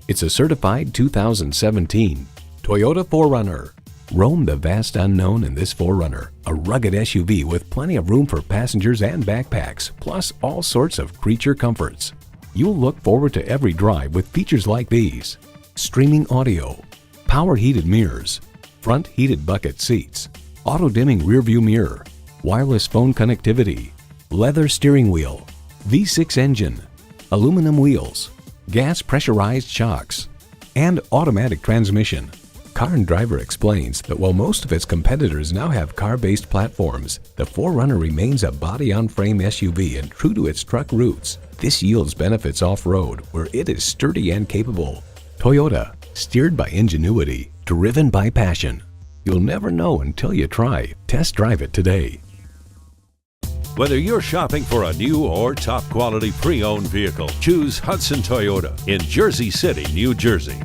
It's a certified 2017 Toyota 4Runner. Roam the vast unknown in this 4Runner, a rugged SUV with plenty of room for passengers and backpacks, plus all sorts of creature comforts. You'll look forward to every drive with features like these: streaming audio, power heated mirrors, front heated bucket seats, auto-dimming rearview mirror, wireless phone connectivity, leather steering wheel, V6 engine, aluminum wheels, gas pressurized shocks, and automatic transmission. Car and Driver explains that while most of its competitors now have car-based platforms, the 4Runner remains a body-on-frame SUV and true to its truck roots. This yields benefits off-road, where it is sturdy and capable. Toyota, steered by ingenuity, driven by passion. You'll never know until you try. Test drive it today. Whether you're shopping for a new or top-quality pre-owned vehicle, choose Hudson Toyota in Jersey City, New Jersey.